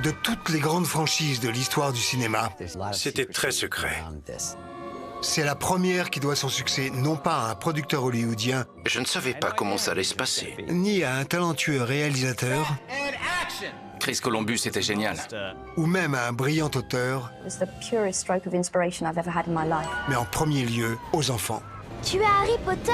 de toutes les grandes franchises de l'histoire du cinéma. C'était très secret. C'est la première qui doit son succès non pas à un producteur hollywoodien, Je ne savais pas comment ça allait se passer. ni à un talentueux réalisateur, Chris Columbus était génial. ou même à un brillant auteur, It was the purest stroke of inspiration I've ever had in my life. mais en premier lieu aux enfants. Tu es Harry Potter?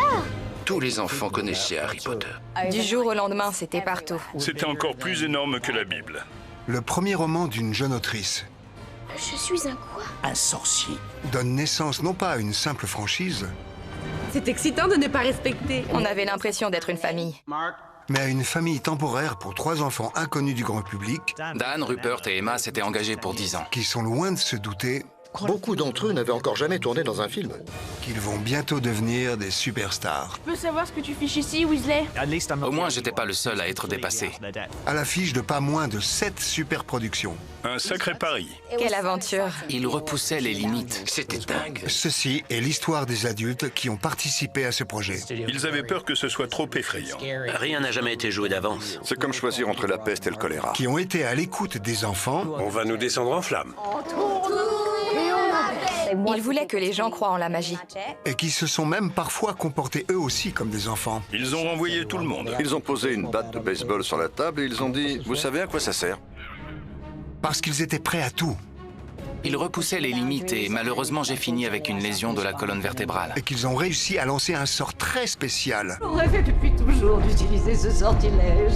Tous les enfants connaissaient Harry Potter. Du jour au lendemain, c'était partout. C'était encore plus énorme que la Bible. Le premier roman d'une jeune autrice Je suis un quoi? Un sorcier. donne naissance non pas à une simple franchise, C'est excitant de ne pas respecter. On avait l'impression d'être une famille. mais à une famille temporaire pour 3 enfants inconnus du grand public Dan, Rupert et Emma s'étaient engagés pour 10 ans. qui sont loin de se douter Beaucoup d'entre eux n'avaient encore jamais tourné dans un film. qu'ils vont bientôt devenir des superstars. Je peux savoir ce que tu fiches ici, Weasley? Au moins, j'étais pas le seul à être dépassé. À l'affiche de pas moins de 7 superproductions. Un sacré pari. Quelle aventure! Il repoussait les limites. C'était dingue. Ceci est l'histoire des adultes qui ont participé à ce projet. Ils avaient peur que ce soit trop effrayant. Rien n'a jamais été joué d'avance. C'est comme choisir entre la peste et le choléra. Qui ont été à l'écoute des enfants On va nous descendre en flammes. Il voulait que les gens croient en la magie. et qui se sont même parfois comportés eux aussi comme des enfants. Ils ont renvoyé tout le monde. Ils ont posé une batte de baseball sur la table et ils ont dit « Vous savez à quoi ça sert ?» Parce qu'ils étaient prêts à tout Il repoussait les limites et malheureusement, j'ai fini avec une lésion de la colonne vertébrale. et qu'ils ont réussi à lancer un sort très spécial. On rêvait depuis toujours d'utiliser ce sortilège.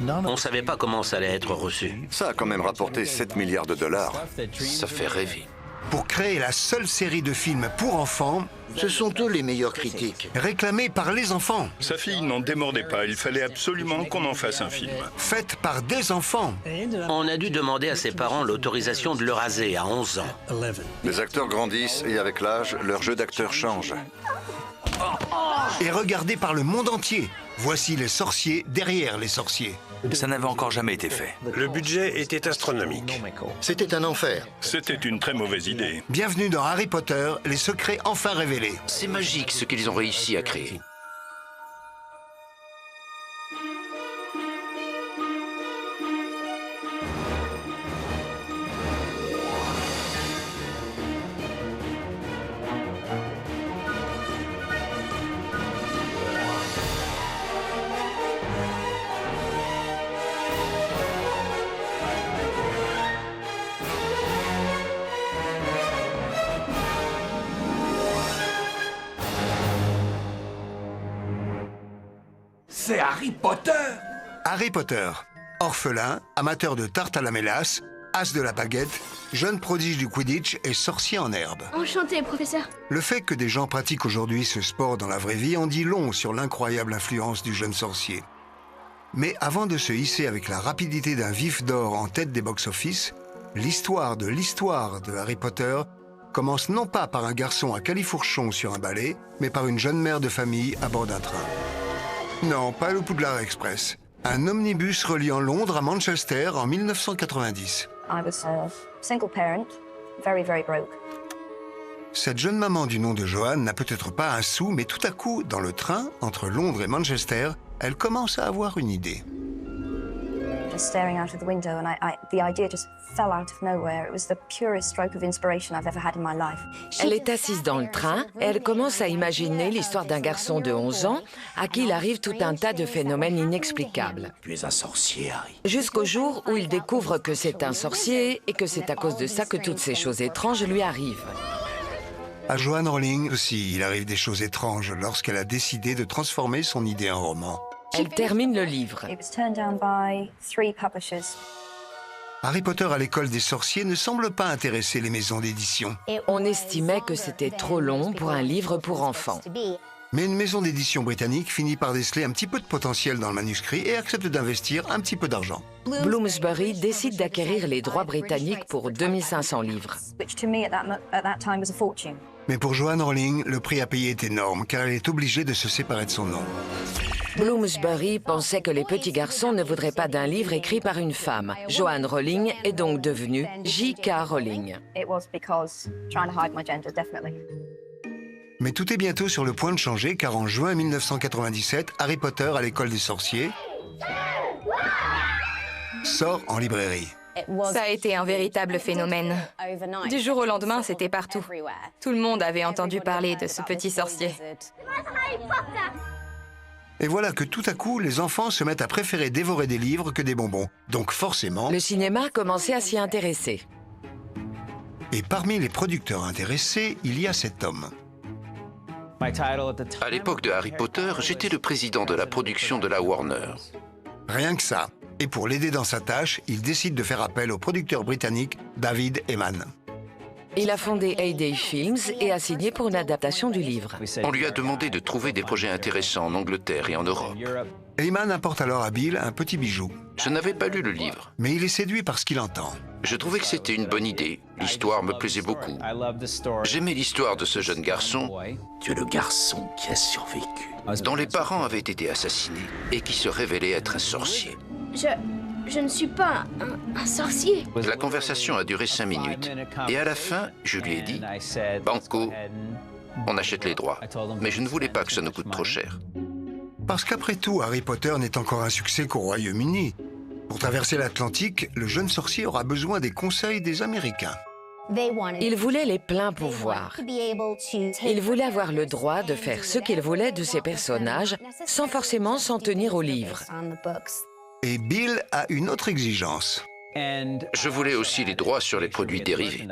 On savait pas comment ça allait être reçu. Ça a quand même rapporté 7 milliards de dollars. Ça fait rêver. Pour créer la seule série de films pour enfants Ce sont eux les meilleurs critiques. réclamée par les enfants, Sa fille n'en démordait pas. Il fallait absolument qu'on en fasse un film. faite par des enfants. On a dû demander à ses parents l'autorisation de le raser à 11 ans. Les acteurs grandissent et avec l'âge, leur jeu d'acteur change. Et regardée par le monde entier. Voici les sorciers derrière les sorciers. Ça n'avait encore jamais été fait. Le budget était astronomique. C'était un enfer. C'était une très mauvaise idée. Bienvenue dans Harry Potter, les secrets enfin révélés. C'est magique ce qu'ils ont réussi à créer. C'est Harry Potter! Harry Potter, orphelin, amateur de tarte à la mélasse, as de la baguette, jeune prodige du Quidditch et sorcier en herbe. Enchanté, professeur. Le fait que des gens pratiquent aujourd'hui ce sport dans la vraie vie en dit long sur l'incroyable influence du jeune sorcier. Mais avant de se hisser avec la rapidité d'un vif d'or en tête des box-office, l'histoire de Harry Potter commence non pas par un garçon à califourchon sur un balai, mais par une jeune mère de famille à bord d'un train. Non, pas le Poudlard Express. Un omnibus reliant Londres à Manchester en 1990. I was a single parent, very, very broke. Cette jeune maman du nom de Joanne n'a peut-être pas un sou, mais tout à coup, dans le train, entre Londres et Manchester, elle commence à avoir une idée. Just staring out of the window, and the idea just fell out of nowhere. It was the purest stroke of inspiration I've ever had in my life. Elle est assise dans le train et elle commence à imaginer l'histoire d'un garçon de 11 ans à qui il arrive tout un tas de phénomènes inexplicables. Tu es un sorcier, Harry. Jusqu'au jour où il découvre que c'est un sorcier et que c'est à cause de ça que toutes ces choses étranges lui arrivent. À Joanne Rowling aussi, il arrive des choses étranges lorsqu'elle a décidé de transformer son idée en roman. Elle termine le livre. It was turned down by 3 publishers. Harry Potter à l'école des sorciers ne semble pas intéresser les maisons d'édition. On estimait que c'était trop long pour un livre pour enfants. Mais une maison d'édition britannique finit par déceler un petit peu de potentiel dans le manuscrit et accepte d'investir un petit peu d'argent. Bloomsbury décide d'acquérir les droits britanniques pour 2500 livres. Which to me at that time was a fortune. Mais pour Joanne Rowling, le prix à payer est énorme car elle est obligée de se séparer de son nom. Bloomsbury pensait que les petits garçons ne voudraient pas d'un livre écrit par une femme. Joanne Rowling est donc devenue J.K. Rowling. It was because trying to hide my gender, definitely. Mais tout est bientôt sur le point de changer car en juin 1997, Harry Potter à l'école des sorciers sort en librairie. Ça a été un véritable phénomène. Du jour au lendemain, c'était partout. Tout le monde avait entendu parler de ce petit sorcier. Et voilà que tout à coup, les enfants se mettent à préférer dévorer des livres que des bonbons. Donc forcément... Le cinéma commençait à s'y intéresser. Et parmi les producteurs intéressés, il y a cet homme. À l'époque de Harry Potter, j'étais le président de la production de la Warner. Rien que ça. Et pour l'aider dans sa tâche, il décide de faire appel au producteur britannique David Heyman. Il a fondé A-Day Films et a signé pour une adaptation du livre. On lui a demandé de trouver des projets intéressants en Angleterre et en Europe. Heyman apporte alors à Bill un petit bijou. Je n'avais pas lu le livre. Mais il est séduit par ce qu'il entend. Je trouvais que c'était une bonne idée. L'histoire me plaisait beaucoup. J'aimais l'histoire de ce jeune garçon. Tu es le garçon qui a survécu. Dont les parents avaient été assassinés et qui se révélait être un sorcier. Je ne suis pas un sorcier. La conversation a duré 5 minutes. Et à la fin, je lui ai dit « Banco, on achète les droits. » Mais je ne voulais pas que ça nous coûte trop cher. Parce qu'après tout, Harry Potter n'est encore un succès qu'au Royaume-Uni. Pour traverser l'Atlantique, le jeune sorcier aura besoin des conseils des Américains. Il voulait les pleins pouvoirs. Il voulait avoir le droit de faire ce qu'il voulait de ses personnages sans forcément s'en tenir aux livres. Et Bill a une autre exigence. Je voulais aussi les droits sur les produits dérivés.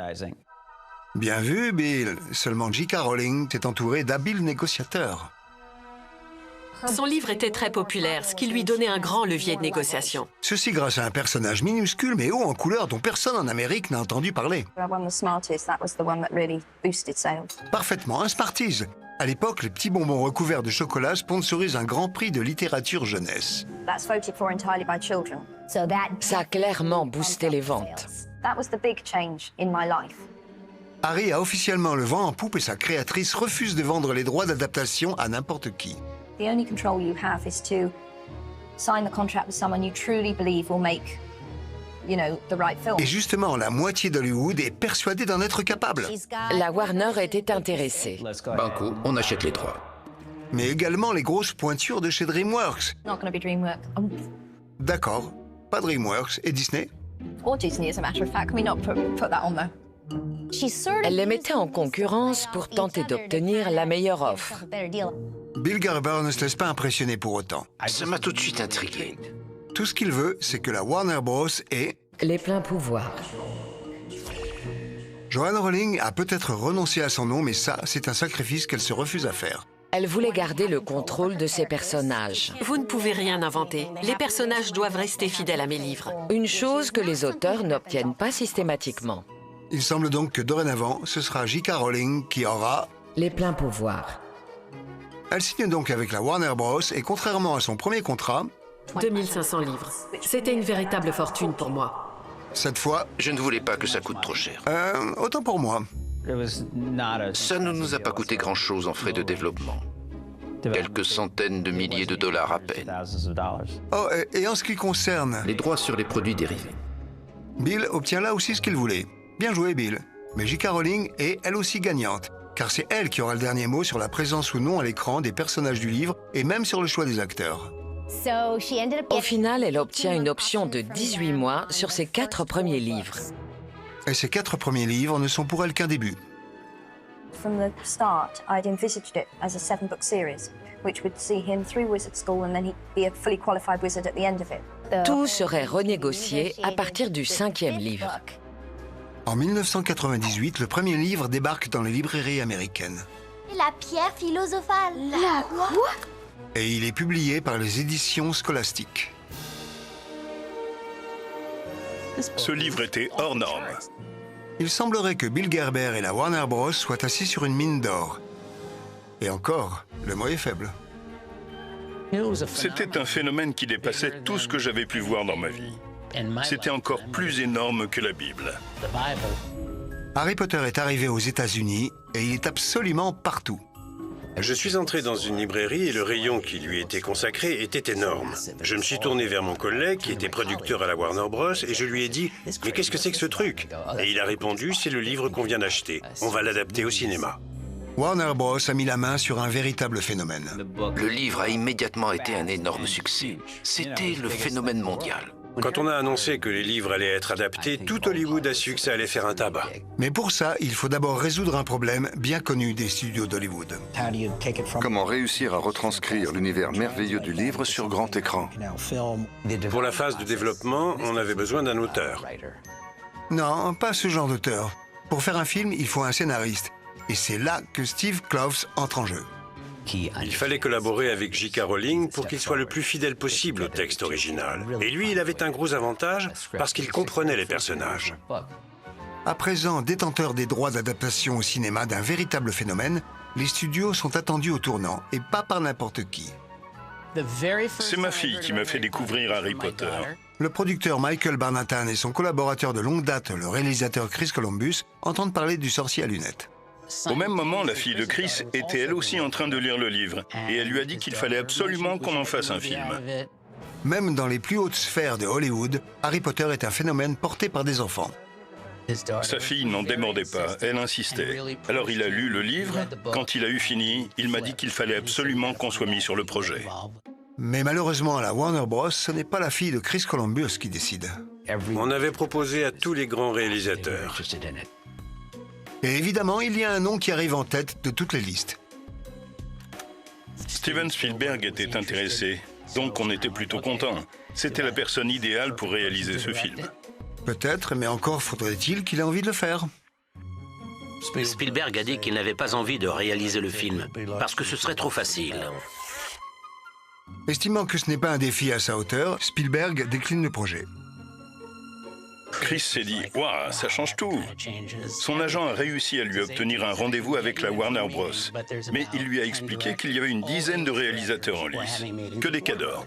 Bien vu, Bill. Seulement J.K. Rowling s'est entouré d'habiles négociateurs. Son livre était très populaire, ce qui lui donnait un grand levier de négociation. Ceci grâce à un personnage minuscule mais haut en couleur dont personne en Amérique n'a entendu parler. Parfaitement, un Smarties. À l'époque, les petits bonbons recouverts de chocolat sponsorisent un grand prix de littérature jeunesse. Ça a clairement boosté les ventes. Harry a officiellement le vent en poupe et sa créatrice refuse de vendre les droits d'adaptation à n'importe qui. The only control you have is to sign the contract with someone you truly believe will make, the right film. Et justement, la moitié d'Hollywood est persuadée d'en être capable. La Warner était intéressée. Banco, on achète les droits. Mais également les grosses pointures de chez DreamWorks. Not going to be DreamWorks. D'accord, pas DreamWorks. Et Disney? Or Disney, as a matter of fact. Can we not put that on there? Elle les mettait en concurrence pour tenter d'obtenir la meilleure offre. Bill Gerber ne se laisse pas impressionner pour autant. Ça m'a tout de suite intrigué. Tout ce qu'il veut, c'est que la Warner Bros. ait les pleins pouvoirs. Joanne Rowling a peut-être renoncé à son nom, mais ça, c'est un sacrifice qu'elle se refuse à faire. Elle voulait garder le contrôle de ses personnages. Vous ne pouvez rien inventer. Les personnages doivent rester fidèles à mes livres. Une chose que les auteurs n'obtiennent pas systématiquement. Il semble donc que dorénavant, ce sera J.K. Rowling qui aura les pleins pouvoirs. Elle signe donc avec la Warner Bros. Et contrairement à son premier contrat... 2500 livres. C'était une véritable fortune pour moi. Cette fois... Je ne voulais pas que ça coûte trop cher. Autant pour moi. Ça ne nous a pas coûté grand-chose en frais de développement. Quelques centaines de milliers de dollars à peine. Oh, et en ce qui concerne... les droits sur les produits dérivés. Bill obtient là aussi ce qu'il voulait. Bien joué, Bill. Mais J.K. Rowling est elle aussi gagnante, car c'est elle qui aura le dernier mot sur la présence ou non à l'écran des personnages du livre et même sur le choix des acteurs. Au final, elle obtient une option de 18 mois sur ses 4 premiers livres. Et ces 4 premiers livres ne sont pour elle qu'un début. From the start, I'd envisaged it as a 7-book series, which would see him through wizard school and then he'd be a fully qualified wizard at the end of it. Tout serait renégocié à partir du 5e livre. En 1998, le premier livre débarque dans les librairies américaines. La pierre philosophale. La quoi? Et il est publié par les éditions scolastiques. Ce livre était hors norme. Il semblerait que Bill Gerber et la Warner Bros. Soient assis sur une mine d'or. Et encore, le mot est faible. C'était un phénomène qui dépassait tout ce que j'avais pu voir dans ma vie. C'était encore plus énorme que la Bible. Harry Potter est arrivé aux États-Unis et il est absolument partout. Je suis entré dans une librairie et le rayon qui lui était consacré était énorme. Je me suis tourné vers mon collègue qui était producteur à la Warner Bros. Et je lui ai dit « Mais qu'est-ce que c'est que ce truc ?» Et il a répondu « C'est le livre qu'on vient d'acheter. On va l'adapter au cinéma. » Warner Bros. A mis la main sur un véritable phénomène. Le livre a immédiatement été un énorme succès. C'était le phénomène mondial. Quand on a annoncé que les livres allaient être adaptés, tout Hollywood a su que ça allait faire un tabac. Mais pour ça, il faut d'abord résoudre un problème bien connu des studios d'Hollywood. Comment réussir à retranscrire l'univers merveilleux du livre sur grand écran? Pour la phase de développement, on avait besoin d'un auteur. Non, pas ce genre d'auteur. Pour faire un film, il faut un scénariste. Et c'est là que Steve Kloves entre en jeu. Il fallait collaborer avec J.K. Rowling pour qu'il soit le plus fidèle possible au texte original. Et lui, il avait un gros avantage parce qu'il comprenait les personnages. À présent, détenteur des droits d'adaptation au cinéma d'un véritable phénomène, les studios sont attendus au tournant, et pas par n'importe qui. C'est ma fille qui m'a fait découvrir Harry Potter. Le producteur Michael Barnathan et son collaborateur de longue date, le réalisateur Chris Columbus, entendent parler du sorcier à lunettes. Au même moment, la fille de Chris était elle aussi en train de lire le livre, et elle lui a dit qu'il fallait absolument qu'on en fasse un film. Même dans les plus hautes sphères de Hollywood, Harry Potter est un phénomène porté par des enfants. Sa fille n'en démordait pas, elle insistait. Alors il a lu le livre, quand il a eu fini, il m'a dit qu'il fallait absolument qu'on soit mis sur le projet. Mais malheureusement, à la Warner Bros, ce n'est pas la fille de Chris Columbus qui décide. On avait proposé à tous les grands réalisateurs. Et évidemment, il y a un nom qui arrive en tête de toutes les listes. Steven Spielberg était intéressé, donc on était plutôt content. C'était la personne idéale pour réaliser ce film. Peut-être, mais encore faudrait-il qu'il ait envie de le faire. Spielberg a dit qu'il n'avait pas envie de réaliser le film, parce que ce serait trop facile. Estimant que ce n'est pas un défi à sa hauteur, Spielberg décline le projet. Chris s'est dit « Waouh, ça change tout !» Son agent a réussi à lui obtenir un rendez-vous avec la Warner Bros. Mais il lui a expliqué qu'il y avait une dizaine de réalisateurs en lice, que des cadors.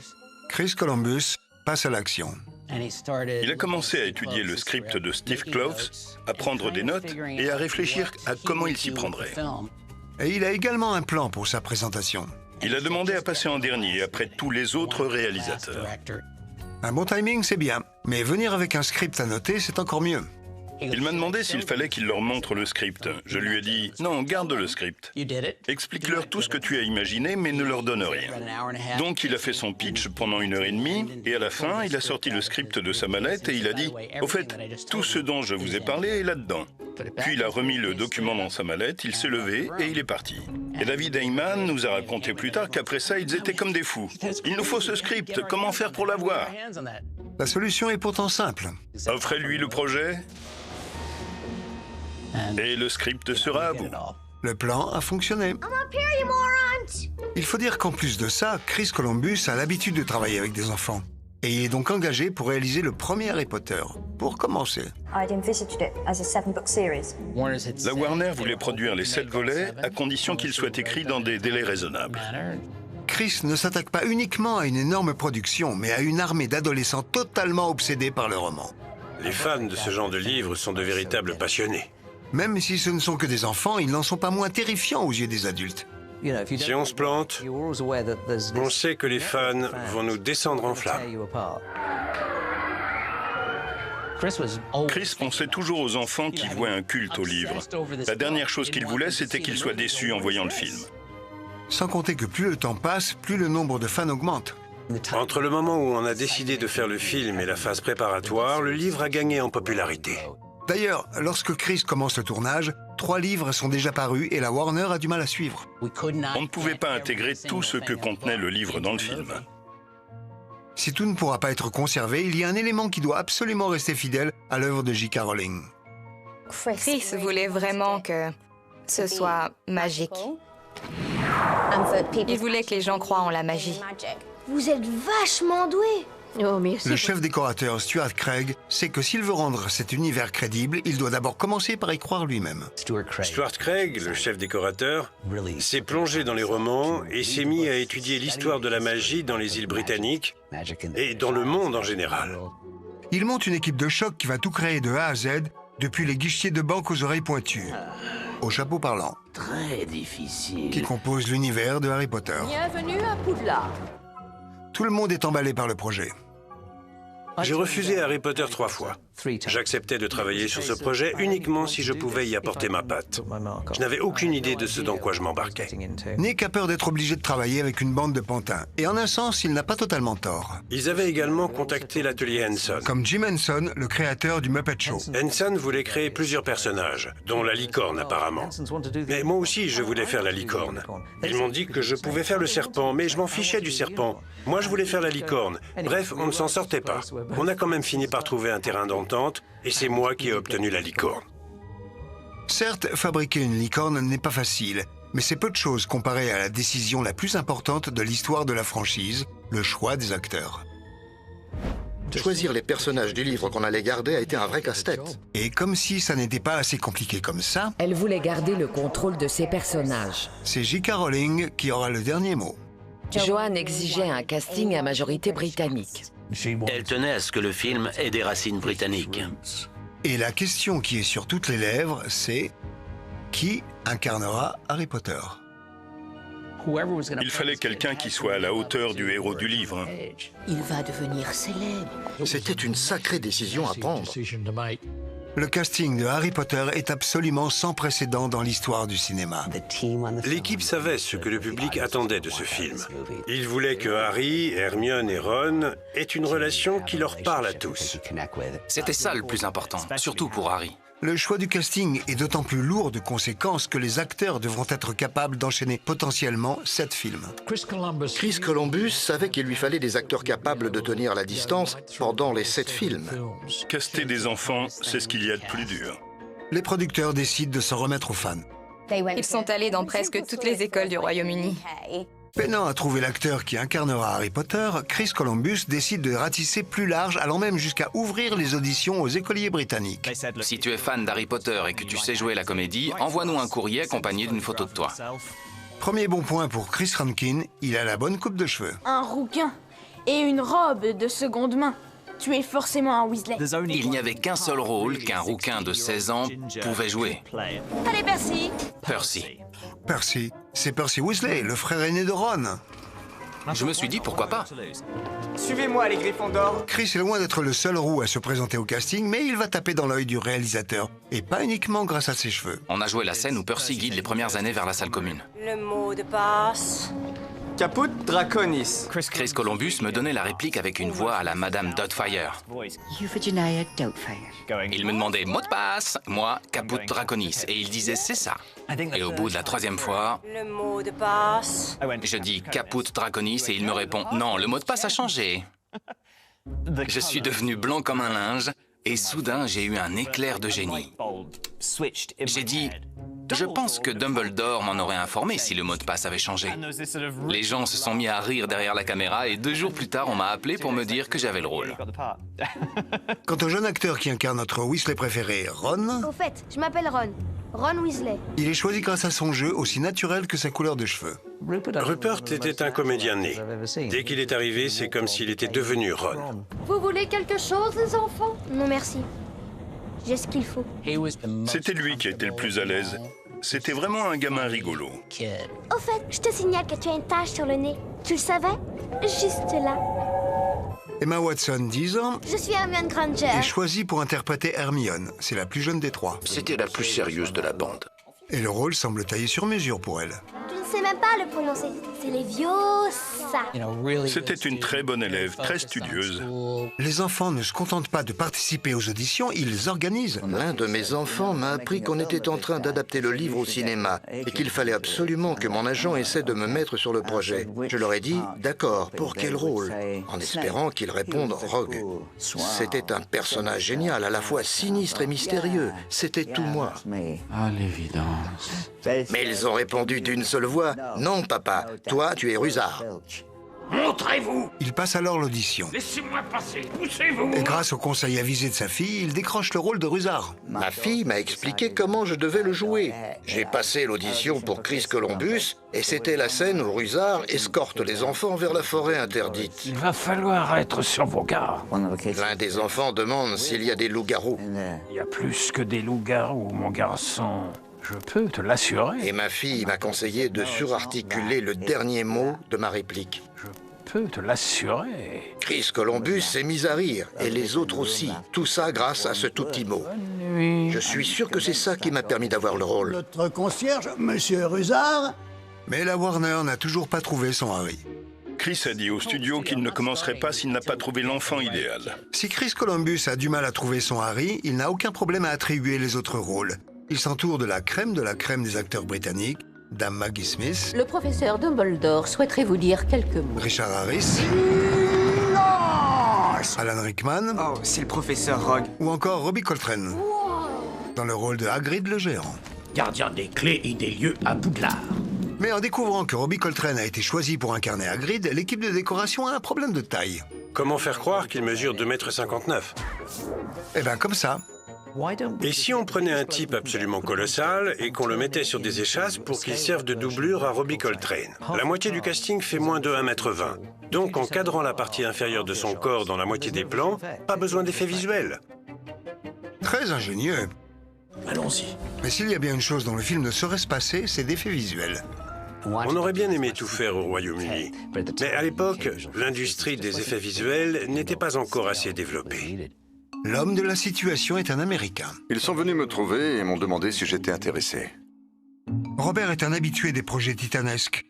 Chris Columbus passe à l'action. Il a commencé à étudier le script de Steve Kloves, à prendre des notes et à réfléchir à comment il s'y prendrait. Et il a également un plan pour sa présentation. Il a demandé à passer en dernier après tous les autres réalisateurs. Un bon timing, c'est bien, mais venir avec un script à noter, c'est encore mieux. Il m'a demandé s'il fallait qu'il leur montre le script. Je lui ai dit « Non, garde le script. Explique-leur tout ce que tu as imaginé, mais ne leur donne rien. » Donc il a fait son pitch pendant 1h30, et à la fin, il a sorti le script de sa mallette et il a dit « Au fait, tout ce dont je vous ai parlé est là-dedans. » Puis il a remis le document dans sa mallette, il s'est levé et il est parti. Et David Heyman nous a raconté plus tard qu'après ça, ils étaient comme des fous. « Il nous faut ce script, comment faire pour l'avoir ?» La solution est pourtant simple. Offrez-lui le projet et le script sera à vous. Le plan a fonctionné. Il faut dire qu'en plus de ça, Chris Columbus a l'habitude de travailler avec des enfants. Et il est donc engagé pour réaliser le premier Harry Potter, pour commencer. La Warner voulait produire les 7 volets à condition qu'ils soient écrits dans des délais raisonnables. Chris ne s'attaque pas uniquement à une énorme production, mais à une armée d'adolescents totalement obsédés par le roman. Les fans de ce genre de livres sont de véritables passionnés. Même si ce ne sont que des enfants, ils n'en sont pas moins terrifiants aux yeux des adultes. Si on se plante, on sait que les fans vont nous descendre en flammes. Chris pensait toujours aux enfants qui vouaient un culte au livre. La dernière chose qu'il voulait, c'était qu'ils soient déçus en voyant le film. Sans compter que plus le temps passe, plus le nombre de fans augmente. Entre le moment où on a décidé de faire le film et la phase préparatoire, le livre a gagné en popularité. D'ailleurs, lorsque Chris commence le tournage, 3 livres sont déjà parus et la Warner a du mal à suivre. On ne pouvait pas intégrer tout ce que contenait le livre dans le film. Si tout ne pourra pas être conservé, il y a un élément qui doit absolument rester fidèle à l'œuvre de J.K. Rowling. Chris voulait vraiment que ce soit magique. Il voulait que les gens croient en la magie. Vous êtes vachement doué. Oh, merci. Le chef décorateur Stuart Craig sait que s'il veut rendre cet univers crédible, il doit d'abord commencer par y croire lui-même. Stuart Craig, le chef décorateur, s'est plongé dans les romans et s'est mis à étudier l'histoire de la magie dans les îles britanniques et dans le monde en général. Il monte une équipe de choc qui va tout créer de A à Z, depuis les guichetiers de banque aux oreilles pointues, au chapeau parlant, très difficile, qui compose l'univers de Harry Potter. Bienvenue à Poudlard. Tout le monde est emballé par le projet. J'ai refusé Harry Potter 3 fois. J'acceptais de travailler sur ce projet uniquement si je pouvais y apporter ma patte. Je n'avais aucune idée de ce dans quoi je m'embarquais. Nick a peur d'être obligé de travailler avec une bande de pantins. Et en un sens, il n'a pas totalement tort. Ils avaient également contacté l'atelier Henson. Comme Jim Henson, le créateur du Muppet Show. Henson voulait créer plusieurs personnages, dont la licorne apparemment. Mais moi aussi, je voulais faire la licorne. Ils m'ont dit que je pouvais faire le serpent, mais je m'en fichais du serpent. Moi, je voulais faire la licorne. Bref, on ne s'en sortait pas. On a quand même fini par trouver un terrain d'entente, et c'est moi qui ai obtenu la licorne. Certes, fabriquer une licorne n'est pas facile, mais c'est peu de choses comparé à la décision la plus importante de l'histoire de la franchise, le choix des acteurs. Choisir les personnages du livre qu'on allait garder a été un vrai casse-tête. Et comme si ça n'était pas assez compliqué comme ça... Elle voulait garder le contrôle de ses personnages. C'est J.K. Rowling qui aura le dernier mot. Joanne exigeait un casting à majorité britannique. Elle tenait à ce que le film ait des racines britanniques. Et la question qui est sur toutes les lèvres, c'est... Qui incarnera Harry Potter? Il fallait quelqu'un qui soit à la hauteur du héros du livre. Il va devenir célèbre. C'était une sacrée décision à prendre. Le casting de Harry Potter est absolument sans précédent dans l'histoire du cinéma. L'équipe savait ce que le public attendait de ce film. Ils voulaient que Harry, Hermione et Ron aient une relation qui leur parle à tous. C'était ça le plus important, surtout pour Harry. Le choix du casting est d'autant plus lourd de conséquences que les acteurs devront être capables d'enchaîner potentiellement 7 films. Chris Columbus savait qu'il lui fallait des acteurs capables de tenir la distance pendant les 7 films. Caster des enfants, c'est ce qu'il y a de plus dur. Les producteurs décident de s'en remettre aux fans. Ils sont allés dans presque toutes les écoles du Royaume-Uni. Peinant à trouver l'acteur qui incarnera Harry Potter, Chris Columbus décide de ratisser plus large, allant même jusqu'à ouvrir les auditions aux écoliers britanniques. Si tu es fan d'Harry Potter et que tu sais jouer la comédie, envoie-nous un courrier accompagné d'une photo de toi. Premier bon point pour Chris Rankin, il a la bonne coupe de cheveux. Un rouquin et une robe de seconde main. Tu es forcément un Weasley. Il n'y avait qu'un seul rôle qu'un rouquin de 16 ans pouvait jouer. Allez, Percy. Percy. Percy, c'est Percy Weasley, le frère aîné de Ron. Je me suis dit pourquoi pas. Suivez-moi les Gryffondors. Chris est loin d'être le seul roux à se présenter au casting, mais il va taper dans l'œil du réalisateur, et pas uniquement grâce à ses cheveux. On a joué la scène où Percy guide les premières années vers la salle commune. Le mot de passe. Caput Draconis. Chris Columbus me donnait la réplique avec une voix à la Madame Doubtfire. Euphigenia Doubtfire. Il me demandait mot de passe, moi, Caput Draconis, et il disait c'est ça. Et au bout de la 3e fois, Le mot de passe. je dis Caput Draconis et il me répond non, le mot de passe a changé. Je suis devenu blanc comme un linge et soudain j'ai eu un éclair de génie. J'ai dit je pense que Dumbledore m'en aurait informé si le mot de passe avait changé. Les gens se sont mis à rire derrière la caméra et 2 jours plus tard, on m'a appelé pour me dire que j'avais le rôle. Quant au jeune acteur qui incarne notre Weasley préféré, Ron... Au fait, je m'appelle Ron. Ron Weasley. Il est choisi grâce à son jeu, aussi naturel que sa couleur de cheveux. Rupert était un comédien né. Dès qu'il est arrivé, c'est comme s'il était devenu Ron. Vous voulez quelque chose, les enfants? Non, merci. J'ai ce qu'il faut. C'était lui qui était le plus à l'aise. C'était vraiment un gamin rigolo. Au fait, je te signale que tu as une tache sur le nez. Tu le savais? Juste là. Emma Watson, 10 ans, Je suis Hermione Granger. est choisie pour interpréter Hermione. C'est la plus jeune des 3. C'était la plus sérieuse de la bande. Et le rôle semble taillé sur mesure pour elle. Tu ne sais même pas le prononcer. C'est Leviosa. C'était une très bonne élève, très studieuse. Les enfants ne se contentent pas de participer aux auditions, ils organisent. L'un de mes enfants m'a appris qu'on était en train d'adapter le livre au cinéma et qu'il fallait absolument que mon agent essaie de me mettre sur le projet. Je leur ai dit « D'accord, pour quel rôle ?» en espérant qu'ils répondent « Rogue ». C'était un personnage génial, à la fois sinistre et mystérieux. C'était tout moi. À l'évidence. Mais ils ont répondu d'une seule voix « Non, papa, toi, tu es rusard. » Montrez-vous! Il passe alors l'audition. Laissez-moi passer, poussez-vous! Et grâce au conseil avisé de sa fille, il décroche le rôle de rusard. Ma fille m'a expliqué comment je devais le jouer. J'ai passé l'audition pour Chris Columbus et c'était la scène où Rusard escorte les enfants vers la forêt interdite. Il va falloir être sur vos gardes. L'un des enfants demande s'il y a des loups-garous. Il y a plus que des loups-garous, mon garçon. Je peux te l'assurer. Et ma fille m'a conseillé de surarticuler le dernier mot de ma réplique. peux te l'assurer. Chris Columbus s'est mis à rire, et les autres aussi. Tout ça grâce à ce tout petit mot. Je suis sûr que c'est ça qui m'a permis d'avoir le rôle. Notre concierge, Monsieur Rusard. Mais la Warner n'a toujours pas trouvé son Harry. Chris a dit au studio qu'il ne commencerait pas s'il n'a pas trouvé l'enfant idéal. Si Chris Columbus a du mal à trouver son Harry, il n'a aucun problème à attribuer les autres rôles. Il s'entoure de la crème des acteurs britanniques, Dame Maggie Smith, Le professeur Dumbledore souhaiterait vous dire quelques mots. Richard Harris, Alan Rickman, Oh, c'est le professeur Rogue. ou encore Robbie Coltrane, dans le rôle de Hagrid le géant. Gardien des clés et des lieux à Poudlard. Mais en découvrant que Robbie Coltrane a été choisi pour incarner Hagrid, l'équipe de décoration a un problème de taille. Comment faire croire qu'il mesure 2,59 m? Eh ben comme ça. Et si on prenait un type absolument colossal et qu'on le mettait sur des échasses pour qu'il serve de doublure à Robbie Coltrane? La moitié du casting fait moins de 1,20 m. Donc en cadrant la partie inférieure de son corps dans la moitié des plans, pas besoin d'effets visuels. Très ingénieux. Allons-y. Mais s'il y a bien une chose dont le film ne saurait se passer, c'est d'effets visuels. On aurait bien aimé tout faire au Royaume-Uni. Mais à l'époque, l'industrie des effets visuels n'était pas encore assez développée. L'homme de la situation est un Américain. Ils sont venus me trouver et m'ont demandé si j'étais intéressé. Robert est un habitué des projets titanesques.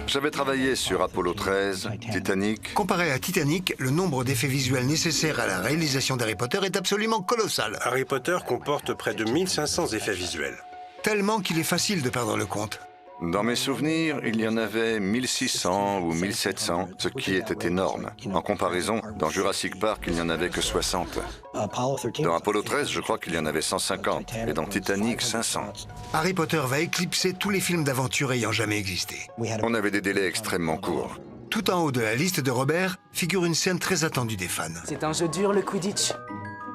J'avais travaillé sur Apollo 13, Titanic. Comparé à Titanic, le nombre d'effets visuels nécessaires à la réalisation d'Harry Potter est absolument colossal. Harry Potter comporte près de 1500 effets visuels. Tellement qu'il est facile de perdre le compte. Dans mes souvenirs, il y en avait 1600 ou 1700, ce qui était énorme. En comparaison, dans Jurassic Park, il n'y en avait que 60. Dans Apollo 13, je crois qu'il y en avait 150, et dans Titanic, 500. Harry Potter va éclipser tous les films d'aventure ayant jamais existé. On avait des délais extrêmement courts. Tout en haut de la liste de Robert figure une scène très attendue des fans. C'est un jeu dur, le Quidditch.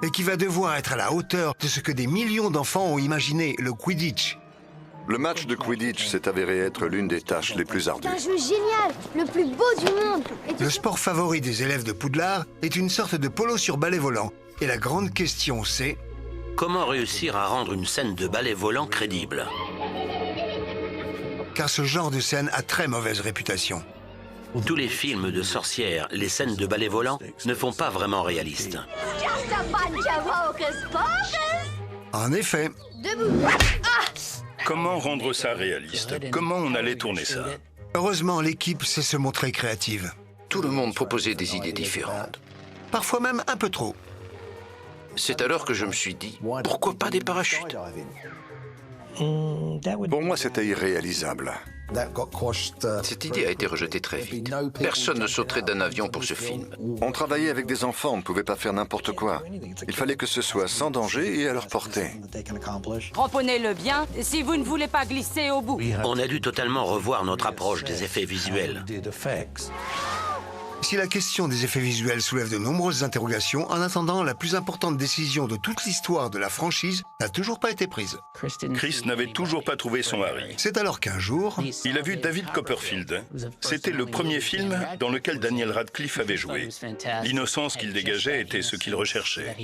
Et qui va devoir être à la hauteur de ce que des millions d'enfants ont imaginé, le Quidditch. Le match de Quidditch s'est avéré être l'une des tâches les plus ardues. C'est un jeu génial, le plus beau du monde. Le sport favori des élèves de Poudlard est une sorte de polo sur balai volant. Et la grande question, c'est... Comment réussir à rendre une scène de balai volant crédible? Car ce genre de scène a très mauvaise réputation. Tous les films de sorcières, les scènes de balai volant ne font pas vraiment réalistes. En effet. Debout. Comment rendre ça réaliste? Comment on allait tourner ça? Heureusement, l'équipe sait se montrer créative. Tout le monde proposait des idées différentes. Parfois même un peu trop. C'est alors que je me suis dit, pourquoi pas des parachutes? Pour moi, c'était irréalisable. Cette idée a été rejetée très vite. Personne ne sauterait d'un avion pour ce film. On travaillait avec des enfants, on ne pouvait pas faire n'importe quoi. Il fallait que ce soit sans danger et à leur portée. Cramponnez-le bien si vous ne voulez pas glisser au bout. On a dû totalement revoir notre approche des effets visuels. Si la question des effets visuels soulève de nombreuses interrogations, en attendant, la plus importante décision de toute l'histoire de la franchise n'a toujours pas été prise. Chris n'avait toujours pas trouvé son Harry. C'est alors qu'un jour... Il a vu David Copperfield. C'était le premier film dans lequel Daniel Radcliffe avait joué. L'innocence qu'il dégageait était ce qu'il recherchait.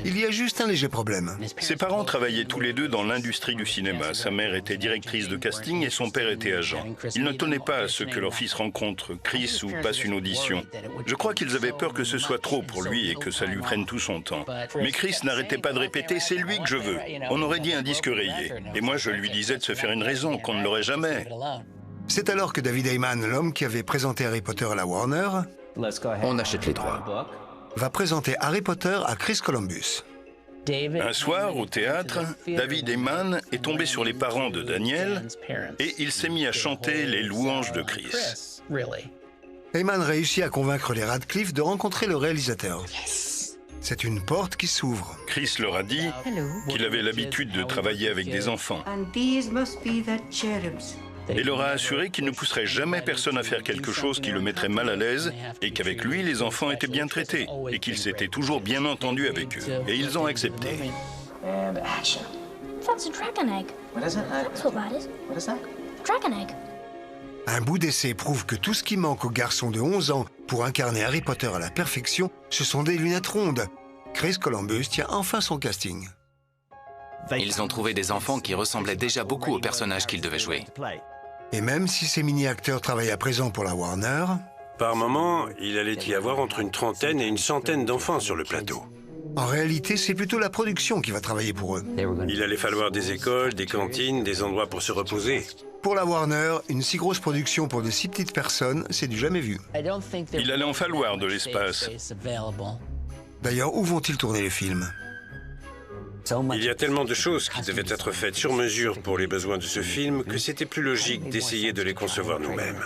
Il y a juste un léger problème. Ses parents travaillaient tous les deux dans l'industrie du cinéma. Sa mère était directrice de casting et son père était agent. Ils ne tenaient pas à ce que leur fils rencontre Chris ou passe une audition. Je crois qu'ils avaient peur que ce soit trop pour lui et que ça lui prenne tout son temps. Mais Chris n'arrêtait pas de répéter « c'est lui que je veux ». On aurait dit un disque rayé. Et moi, je lui disais de se faire une raison, qu'on ne l'aurait jamais. C'est alors que David Heyman, l'homme qui avait présenté Harry Potter à la Warner, on achète les droits, va présenter Harry Potter à Chris Columbus. Un soir, au théâtre, David Heyman est tombé sur les parents de Daniel et il s'est mis à chanter les louanges de Chris. Heyman réussit à convaincre les Radcliffe de rencontrer le réalisateur. C'est une porte qui s'ouvre. Chris leur a dit qu'il avait l'habitude de travailler avec des enfants. Et leur a assuré qu'il ne pousserait jamais personne à faire quelque chose qui le mettrait mal à l'aise et qu'avec lui, les enfants étaient bien traités et qu'il s'était toujours bien entendu avec eux. Et ils ont accepté. That's a dragon egg. That's what that is. Dragon egg. Un bout d'essai prouve que tout ce qui manque aux garçons de 11 ans pour incarner Harry Potter à la perfection, ce sont des lunettes rondes. Chris Columbus tient enfin son casting. Ils ont trouvé des enfants qui ressemblaient déjà beaucoup aux personnages qu'ils devaient jouer. Et même si ces mini-acteurs travaillent à présent pour la Warner... Par moment, il allait y avoir entre une trentaine et une centaine d'enfants sur le plateau. En réalité, c'est plutôt la production qui va travailler pour eux. Il allait falloir des écoles, des cantines, des endroits pour se reposer. Pour la Warner, une si grosse production pour de si petites personnes, c'est du jamais vu. Il allait en falloir de l'espace. D'ailleurs, où vont-ils tourner les films? Il y a tellement de choses qui devaient être faites sur mesure pour les besoins de ce film que c'était plus logique d'essayer de les concevoir nous-mêmes.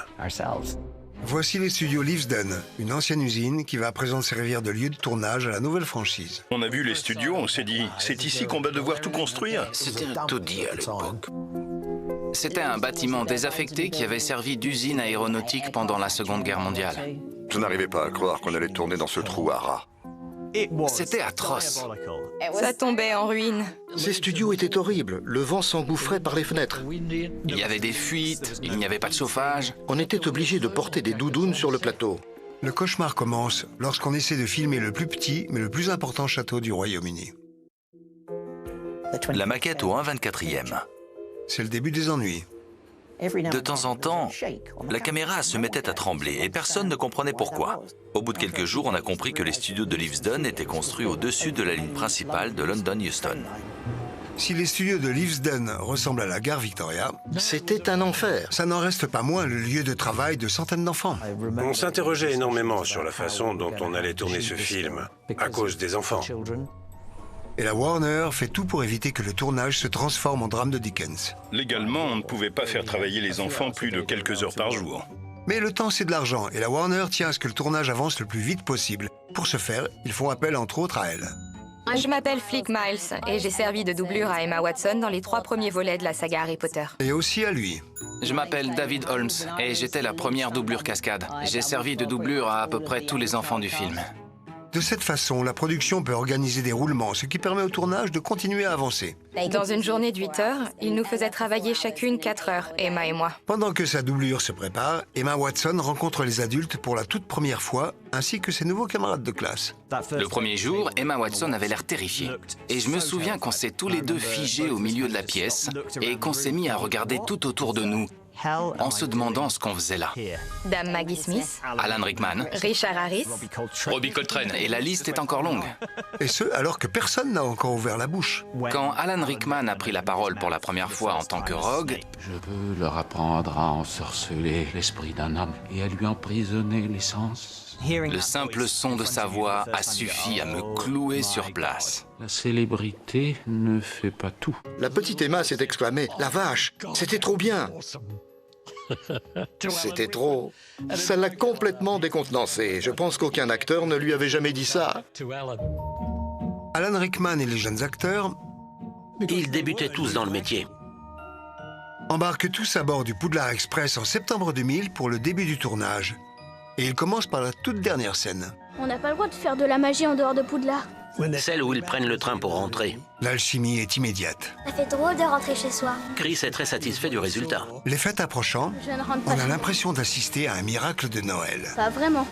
Voici les studios Leavesden, une ancienne usine qui va à présent servir de lieu de tournage à la nouvelle franchise. On a vu les studios, on s'est dit, c'est ici qu'on va devoir tout construire. C'était un taudis à l'époque. C'était un bâtiment désaffecté qui avait servi d'usine aéronautique pendant la Seconde Guerre mondiale. Je n'arrivais pas à croire qu'on allait tourner dans ce trou à rats. C'était atroce. Ça tombait en ruine. Ces studios étaient horribles. Le vent s'engouffrait par les fenêtres. Il y avait des fuites, il n'y avait pas de chauffage. On était obligé de porter des doudounes sur le plateau. Le cauchemar commence lorsqu'on essaie de filmer le plus petit mais le plus important château du Royaume-Uni. La maquette au 1/24e. C'est le début des ennuis. De temps en temps, la caméra se mettait à trembler et personne ne comprenait pourquoi. Au bout de quelques jours, on a compris que les studios de Leavesden étaient construits au-dessus de la ligne principale de London Euston. Si les studios de Leavesden ressemblent à la gare Victoria, c'était un enfer. Ça n'en reste pas moins le lieu de travail de centaines d'enfants. On s'interrogeait énormément sur la façon dont on allait tourner ce film, à cause des enfants. Et la Warner fait tout pour éviter que le tournage se transforme en drame de Dickens. Légalement, on ne pouvait pas faire travailler les enfants plus de quelques heures par jour. Mais le temps, c'est de l'argent, et la Warner tient à ce que le tournage avance le plus vite possible. Pour ce faire, ils font appel entre autres à elle. Je m'appelle Flick Miles et j'ai servi de doublure à Emma Watson dans les 3 premiers volets de la saga Harry Potter. Et aussi à lui. Je m'appelle David Holmes et j'étais la première doublure cascade. J'ai servi de doublure à peu près tous les enfants du film. De cette façon, la production peut organiser des roulements, ce qui permet au tournage de continuer à avancer. Dans une journée de 8 heures, il nous faisait travailler chacune 4 heures, Emma et moi. Pendant que sa doublure se prépare, Emma Watson rencontre les adultes pour la toute première fois, ainsi que ses nouveaux camarades de classe. Le premier jour, Emma Watson avait l'air terrifiée. Et je me souviens qu'on s'est tous les deux figés au milieu de la pièce et qu'on s'est mis à regarder tout autour de nous, en se demandant ce qu'on faisait là. Dame Maggie Smith, Alan Rickman, Richard Harris, Robbie Coltrane, et la liste est encore longue. Et ce, alors que personne n'a encore ouvert la bouche. Quand Alan Rickman a pris la parole pour la première fois en tant que Rogue, je veux leur apprendre à ensorceler l'esprit d'un homme et à lui emprisonner les sens. Le simple son de sa voix a suffi à me clouer sur place. La célébrité ne fait pas tout. La petite Emma s'est exclamée « La vache, c'était trop bien !» C'était trop. Ça l'a complètement décontenancé. Je pense qu'aucun acteur ne lui avait jamais dit ça. Alan Rickman et les jeunes acteurs... Ils débutaient tous dans le métier. Embarquent tous à bord du Poudlard Express en septembre 2000 pour le début du tournage. Et ils commencent par la toute dernière scène. On n'a pas le droit de faire de la magie en dehors de Poudlard. Celle où ils prennent le train pour rentrer. L'alchimie est immédiate. Ça fait drôle de rentrer chez soi. Chris est très satisfait du résultat. Les fêtes approchant, on a l'impression d'assister à un miracle de Noël. Pas vraiment.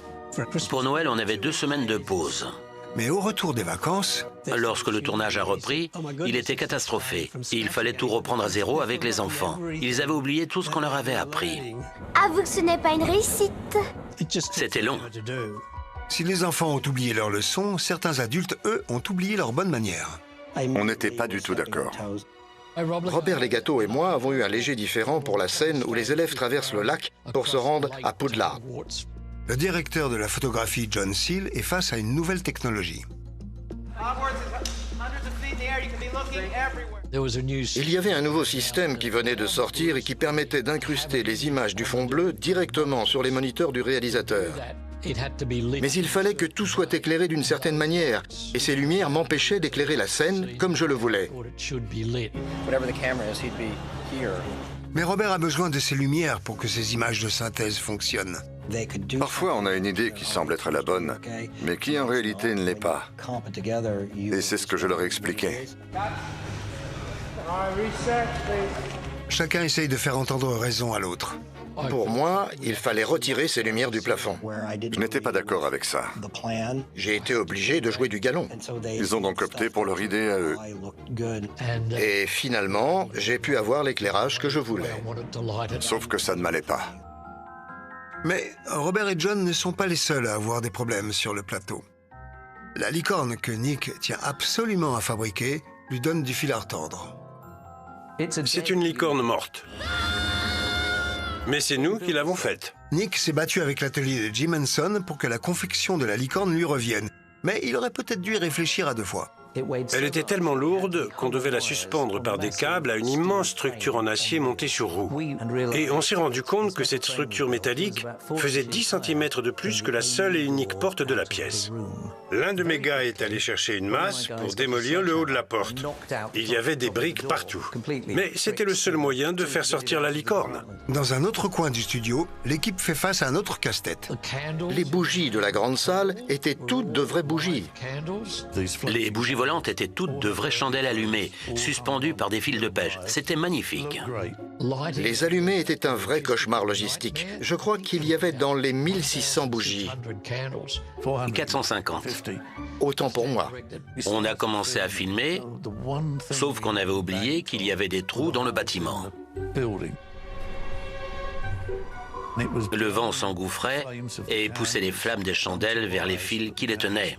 Pour Noël, on avait 2 semaines de pause. Mais au retour des vacances... Lorsque le tournage a repris, il était catastrophé. Il fallait tout reprendre à zéro avec les enfants. Ils avaient oublié tout ce qu'on leur avait appris. Avoue que ce n'est pas une réussite. C'était long. Si les enfants ont oublié leurs leçons, certains adultes, eux, ont oublié leurs bonnes manières. On n'était pas du tout d'accord. Robert Legato et moi avons eu un léger différend pour la scène où les élèves traversent le lac pour se rendre à Poudlard. Le directeur de la photographie, John Seal, est face à une nouvelle technologie. Il y avait un nouveau système qui venait de sortir et qui permettait d'incruster les images du fond bleu directement sur les moniteurs du réalisateur. Mais il fallait que tout soit éclairé d'une certaine manière, et ces lumières m'empêchaient d'éclairer la scène comme je le voulais. Mais Robert a besoin de ces lumières pour que ces images de synthèse fonctionnent. Parfois, on a une idée qui semble être la bonne, mais qui en réalité ne l'est pas. Et c'est ce que je leur ai expliqué. Chacun essaye de faire entendre raison à l'autre. Pour moi, il fallait retirer ces lumières du plafond. Je n'étais pas d'accord avec ça. J'ai été obligé de jouer du galon. Ils ont donc opté pour leur idée à eux. Et finalement, j'ai pu avoir l'éclairage que je voulais. Sauf que ça ne m'allait pas. Mais Robert et John ne sont pas les seuls à avoir des problèmes sur le plateau. La licorne que Nick tient absolument à fabriquer lui donne du fil à retordre. C'est une licorne morte. Mais c'est nous qui l'avons faite. Nick s'est battu avec l'atelier de Jim Henson pour que la confection de la licorne lui revienne. Mais il aurait peut-être dû y réfléchir à 2 fois. Elle était tellement lourde qu'on devait la suspendre par des câbles à une immense structure en acier montée sur roue. Et on s'est rendu compte que cette structure métallique faisait 10 cm de plus que la seule et unique porte de la pièce. L'un de mes gars est allé chercher une masse pour démolir le haut de la porte. Il y avait des briques partout. Mais c'était le seul moyen de faire sortir la licorne. Dans un autre coin du studio, l'équipe fait face à un autre casse-tête. Les bougies de la grande salle étaient toutes de vraies bougies. Les bougies volantes étaient toutes de vraies chandelles allumées, suspendues par des fils de pêche. C'était magnifique. Les allumés étaient un vrai cauchemar logistique. Je crois qu'il y avait dans les 1600 bougies. 450. Autant pour moi. On a commencé à filmer, sauf qu'on avait oublié qu'il y avait des trous dans le bâtiment. Le vent s'engouffrait et poussait les flammes des chandelles vers les fils qui les tenaient.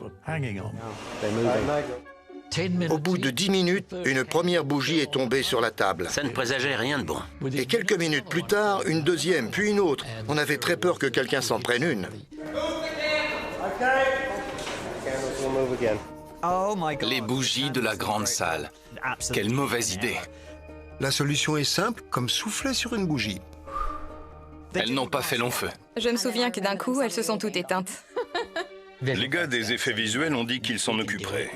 Au bout de 10 minutes, une première bougie est tombée sur la table. Ça ne présageait rien de bon. Et quelques minutes plus tard, une deuxième, puis une autre. On avait très peur que quelqu'un s'en prenne une. Les bougies de la grande salle. Quelle mauvaise idée. La solution est simple, comme souffler sur une bougie. Elles n'ont pas fait long feu. Je me souviens que d'un coup, elles se sont toutes éteintes. Les gars des effets visuels ont dit qu'ils s'en occuperaient.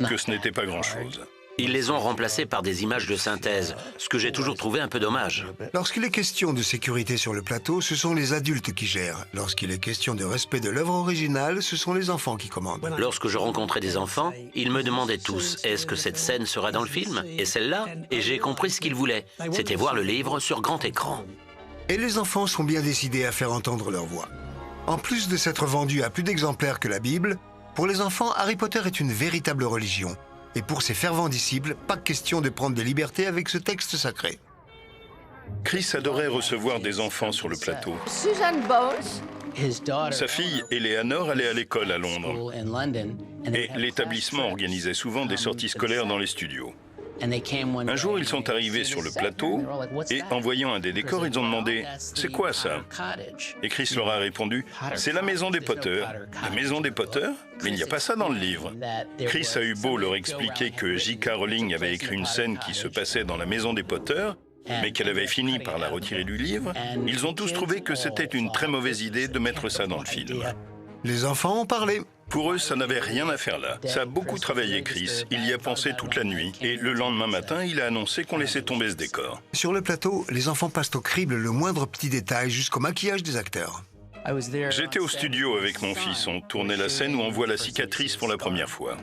Que ce n'était pas grand-chose. Ils les ont remplacées par des images de synthèse, ce que j'ai toujours trouvé un peu dommage. Lorsqu'il est question de sécurité sur le plateau, ce sont les adultes qui gèrent. Lorsqu'il est question de respect de l'œuvre originale, ce sont les enfants qui commandent. Lorsque je rencontrais des enfants, ils me demandaient tous « Est-ce que cette scène sera dans le film? Et celle-là ?» Et j'ai compris ce qu'ils voulaient. C'était voir le livre sur grand écran. Et les enfants sont bien décidés à faire entendre leur voix. En plus de s'être vendu à plus d'exemplaires que la Bible, pour les enfants, Harry Potter est une véritable religion. Et pour ses fervents disciples, pas question de prendre des libertés avec ce texte sacré. Chris adorait recevoir des enfants sur le plateau. Susan Bowles. Sa fille, Eleanor, allait à l'école à Londres. Et l'établissement organisait souvent des sorties scolaires dans les studios. Un jour, ils sont arrivés sur le plateau et en voyant un des décors, ils ont demandé « C'est quoi ça ?» Et Chris leur a répondu « C'est la maison des Potter. » « La maison des Potter ? Mais il n'y a pas ça dans le livre. » Chris a eu beau leur expliquer que J.K. Rowling avait écrit une scène qui se passait dans la maison des Potter, mais qu'elle avait fini par la retirer du livre, ils ont tous trouvé que c'était une très mauvaise idée de mettre ça dans le film. Les enfants ont parlé. Pour eux, ça n'avait rien à faire là. Ça a beaucoup travaillé, Chris. Il y a pensé toute la nuit. Et le lendemain matin, il a annoncé qu'on laissait tomber ce décor. Sur le plateau, les enfants passent au crible le moindre petit détail jusqu'au maquillage des acteurs. J'étais au studio avec mon fils. On tournait la scène où on voit la cicatrice pour la première fois.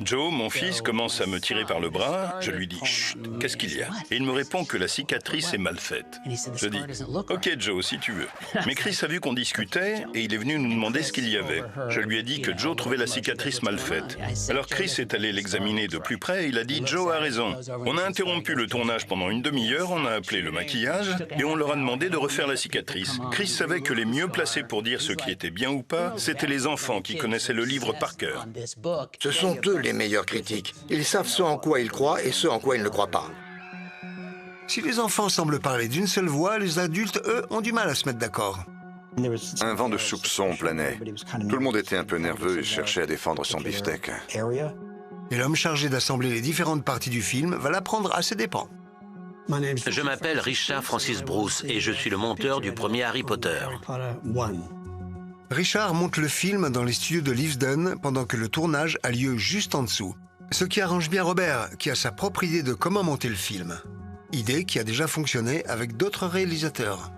Joe, mon fils, commence à me tirer par le bras. Je lui dis « Chut, qu'est-ce qu'il y a ?» Et il me répond que la cicatrice est mal faite. Je dis « Ok Joe, si tu veux. » Mais Chris a vu qu'on discutait et il est venu nous demander ce qu'il y avait. Je lui ai dit que Joe trouvait la cicatrice mal faite. Alors Chris est allé l'examiner de plus près et il a dit « Joe a raison. » On a interrompu le tournage pendant une demi-heure, on a appelé le maquillage et on leur a demandé de refaire la cicatrice. Chris savait que les mieux placés pour dire ce qui était bien ou pas, c'étaient les enfants qui connaissaient le livre par cœur. Ce sont eux les meilleurs critiques. Ils savent ce en quoi ils croient et ce en quoi ils ne croient pas. Si les enfants semblent parler d'une seule voix, les adultes, eux, ont du mal à se mettre d'accord. Un vent de soupçon planait. Tout le monde était un peu nerveux et cherchait à défendre son beefsteak. Et l'homme chargé d'assembler les différentes parties du film va l'apprendre à ses dépens. Je m'appelle Richard Francis Bruce et je suis le monteur du premier Harry Potter. Richard monte le film dans les studios de Leavesden pendant que le tournage a lieu juste en dessous. Ce qui arrange bien Robert, qui a sa propre idée de comment monter le film. Idée qui a déjà fonctionné avec d'autres réalisateurs.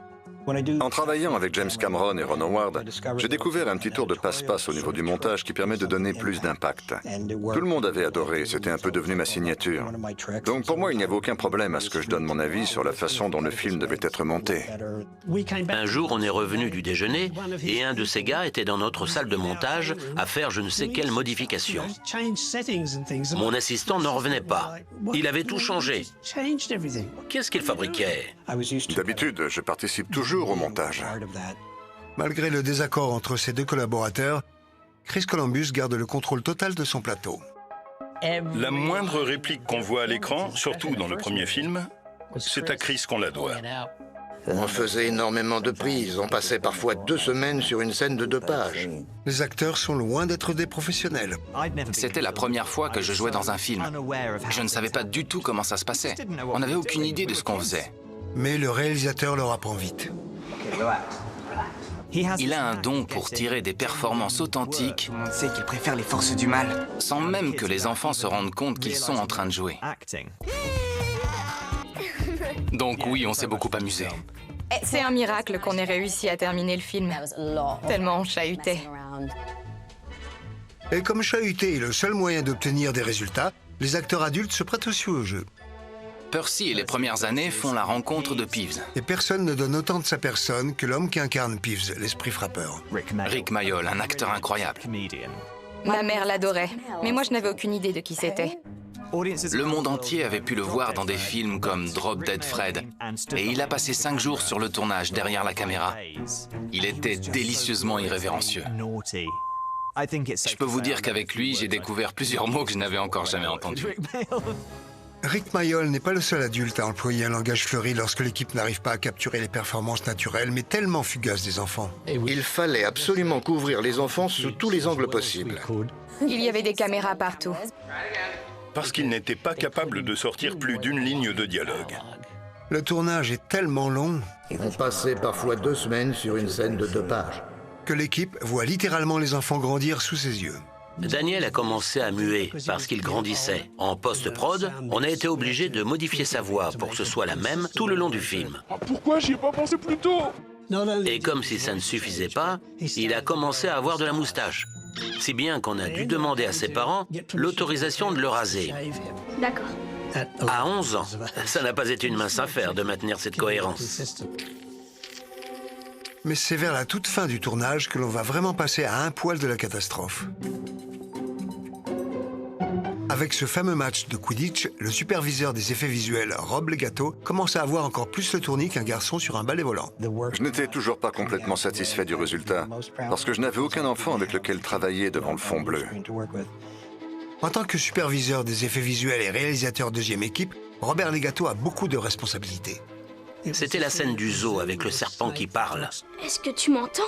En travaillant avec James Cameron et Ron Howard, j'ai découvert un petit tour de passe-passe au niveau du montage qui permet de donner plus d'impact. Tout le monde avait adoré, c'était un peu devenu ma signature. Donc pour moi, il n'y avait aucun problème à ce que je donne mon avis sur la façon dont le film devait être monté. Un jour, on est revenu du déjeuner et un de ces gars était dans notre salle de montage à faire je ne sais quelle modification. Mon assistant n'en revenait pas. Il avait tout changé. Qu'est-ce qu'il fabriquait? D'habitude, je participe toujours jours au montage. Malgré le désaccord entre ses deux collaborateurs, Chris Columbus garde le contrôle total de son plateau. La moindre réplique qu'on voit à l'écran, surtout dans le premier film, c'est à Chris qu'on la doit. On faisait énormément de prises. On passait parfois 2 semaines sur une scène de 2 pages. Les acteurs sont loin d'être des professionnels. C'était la première fois que je jouais dans un film. Je ne savais pas du tout comment ça se passait. On n'avait aucune idée de ce qu'on faisait. Mais le réalisateur leur apprend vite. Il a un don pour tirer des performances authentiques. On sait qu'il préfère les forces du mal, sans même que les enfants se rendent compte qu'ils sont en train de jouer. Donc oui, on s'est beaucoup amusé. C'est un miracle qu'on ait réussi à terminer le film. Tellement on chahutait. Et comme chahuter est le seul moyen d'obtenir des résultats, les acteurs adultes se prêtent aussi au jeu. Percy et les premières années font la rencontre de Peeves. Et personne ne donne autant de sa personne que l'homme qui incarne Peeves, l'esprit frappeur. Rick Mayall, un acteur incroyable. Ma mère l'adorait, mais moi je n'avais aucune idée de qui c'était. Le monde entier avait pu le voir dans des films comme Drop Dead Fred. Et il a passé 5 jours sur le tournage, derrière la caméra. Il était délicieusement irrévérencieux. Je peux vous dire qu'avec lui, j'ai découvert plusieurs mots que je n'avais encore jamais entendus. Rick Mayall n'est pas le seul adulte à employer un langage fleuri lorsque l'équipe n'arrive pas à capturer les performances naturelles, mais tellement fugaces des enfants. Il fallait absolument couvrir les enfants sous tous les angles possibles. Il y avait des caméras partout. Parce qu'il n'était pas capable de sortir plus d'une ligne de dialogue. Le tournage est tellement long... On passait parfois 2 semaines sur une scène de 2 pages. ...que l'équipe voit littéralement les enfants grandir sous ses yeux. Daniel a commencé à muer parce qu'il grandissait. En post-prod, on a été obligé de modifier sa voix pour que ce soit la même tout le long du film. Pourquoi j'y ai pas pensé plus tôt? Et comme si ça ne suffisait pas, il a commencé à avoir de la moustache. Si bien qu'on a dû demander à ses parents l'autorisation de le raser. D'accord. À 11 ans, ça n'a pas été une mince affaire de maintenir cette cohérence. Mais c'est vers la toute fin du tournage que l'on va vraiment passer à un poil de la catastrophe. Avec ce fameux match de Quidditch, le superviseur des effets visuels, Rob Legato, commence à avoir encore plus le tournis qu'un garçon sur un balai volant. Je n'étais toujours pas complètement satisfait du résultat, parce que je n'avais aucun enfant avec lequel travailler devant le fond bleu. En tant que superviseur des effets visuels et réalisateur deuxième équipe, Robert Legato a beaucoup de responsabilités. C'était la scène du zoo avec le serpent qui parle. Est-ce que tu m'entends?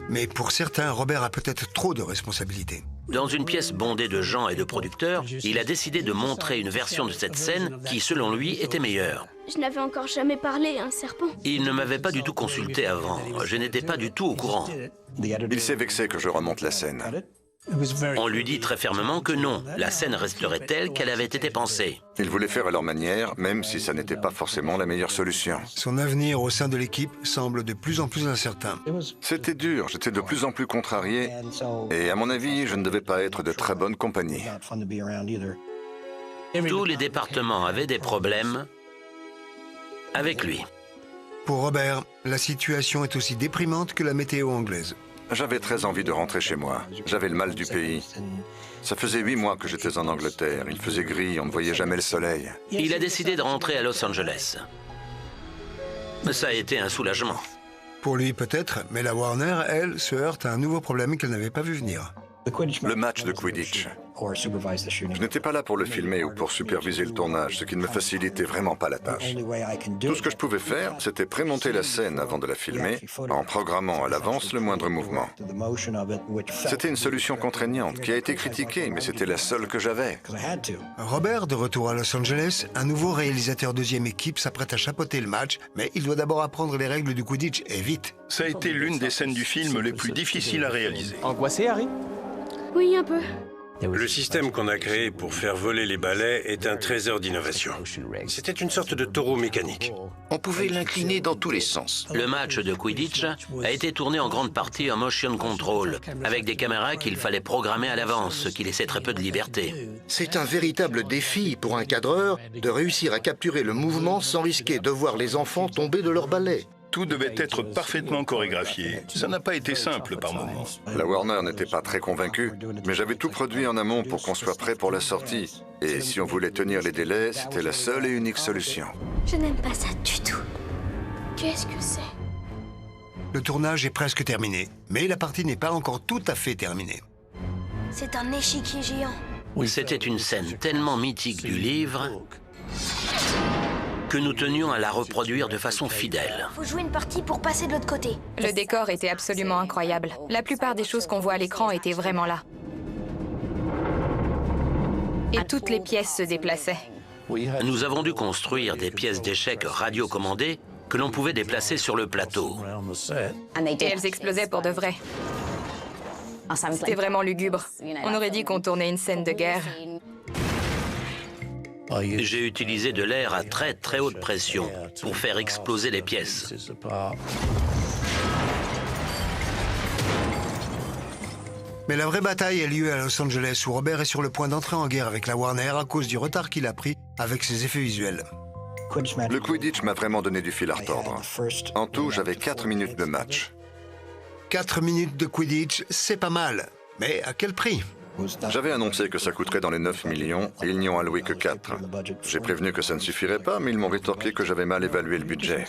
Mais pour certains, Robert a peut-être trop de responsabilités. Dans une pièce bondée de gens et de producteurs, il a décidé de montrer une version de cette scène qui, selon lui, était meilleure. Je n'avais encore jamais parlé à un serpent. Il ne m'avait pas du tout consulté avant. Je n'étais pas du tout au courant. Il s'est vexé que je remonte la scène. On lui dit très fermement que non, la scène resterait telle qu'elle avait été pensée. Ils voulaient faire à leur manière, même si ça n'était pas forcément la meilleure solution. Son avenir au sein de l'équipe semble de plus en plus incertain. C'était dur, j'étais de plus en plus contrarié, et à mon avis, je ne devais pas être de très bonne compagnie. Tous les départements avaient des problèmes avec lui. Pour Robert, la situation est aussi déprimante que la météo anglaise. J'avais très envie de rentrer chez moi. J'avais le mal du pays. Ça faisait 8 mois que j'étais en Angleterre. Il faisait gris, on ne voyait jamais le soleil. Il a décidé de rentrer à Los Angeles. Ça a été un soulagement. Pour lui peut-être, mais la Warner, elle, se heurte à un nouveau problème qu'elle n'avait pas vu venir. Le match de Quidditch. Je n'étais pas là pour le filmer ou pour superviser le tournage, ce qui ne me facilitait vraiment pas la tâche. Tout ce que je pouvais faire, c'était prémonter la scène avant de la filmer, en programmant à l'avance le moindre mouvement. C'était une solution contraignante qui a été critiquée, mais c'était la seule que j'avais. Robert, de retour à Los Angeles, un nouveau réalisateur deuxième équipe s'apprête à chapeauter le match, mais il doit d'abord apprendre les règles du Quidditch, et vite. Ça a été l'une des scènes du film les plus difficiles à réaliser. Angoissé, Harry? Oui, un peu. Le système qu'on a créé pour faire voler les balais est un trésor d'innovation. C'était une sorte de taureau mécanique. On pouvait l'incliner dans tous les sens. Le match de Quidditch a été tourné en grande partie en motion control, avec des caméras qu'il fallait programmer à l'avance, ce qui laissait très peu de liberté. C'est un véritable défi pour un cadreur de réussir à capturer le mouvement sans risquer de voir les enfants tomber de leur balai. Tout devait être parfaitement chorégraphié. Ça n'a pas été simple par moments. La Warner n'était pas très convaincue, mais j'avais tout produit en amont pour qu'on soit prêt pour la sortie. Et si on voulait tenir les délais, c'était la seule et unique solution. Je n'aime pas ça du tout. Qu'est-ce que c'est? Le tournage est presque terminé, mais la partie n'est pas encore tout à fait terminée. C'est un échiquier géant. C'était une scène tellement mythique du livre que nous tenions à la reproduire de façon fidèle. Faut jouer une partie pour passer de l'autre côté. Le décor était absolument incroyable. La plupart des choses qu'on voit à l'écran étaient vraiment là. Et toutes les pièces se déplaçaient. Nous avons dû construire des pièces d'échecs radiocommandées que l'on pouvait déplacer sur le plateau. Et elles explosaient pour de vrai. C'était vraiment lugubre. On aurait dit qu'on tournait une scène de guerre. J'ai utilisé de l'air à très très haute pression pour faire exploser les pièces. Mais la vraie bataille a lieu à Los Angeles où Robert est sur le point d'entrer en guerre avec la Warner à cause du retard qu'il a pris avec ses effets visuels. Le Quidditch m'a vraiment donné du fil à retordre. En tout, j'avais 4 minutes de match. 4 minutes de Quidditch, c'est pas mal. Mais à quel prix? J'avais annoncé que ça coûterait dans les 9 millions et ils n'y ont alloué que 4. J'ai prévenu que ça ne suffirait pas, mais ils m'ont rétorqué que j'avais mal évalué le budget.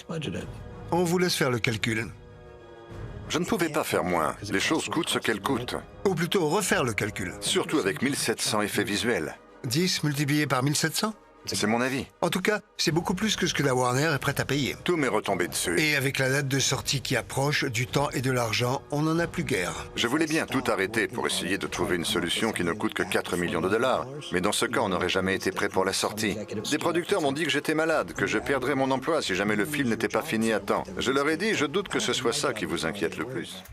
On vous laisse faire le calcul. Je ne pouvais pas faire moins. Les choses coûtent ce qu'elles coûtent. Ou plutôt refaire le calcul. Surtout avec 1700 effets visuels. 10 multiplié par 1700? C'est mon avis. En tout cas, c'est beaucoup plus que ce que la Warner est prête à payer. Tout m'est retombé dessus. Et avec la date de sortie qui approche, du temps et de l'argent, on n'en a plus guère. Je voulais bien tout arrêter pour essayer de trouver une solution qui ne coûte que 4 millions de dollars. Mais dans ce cas, on n'aurait jamais été prêt pour la sortie. Des producteurs m'ont dit que j'étais malade, que je perdrais mon emploi si jamais le film n'était pas fini à temps. Je leur ai dit, je doute que ce soit ça qui vous inquiète le plus.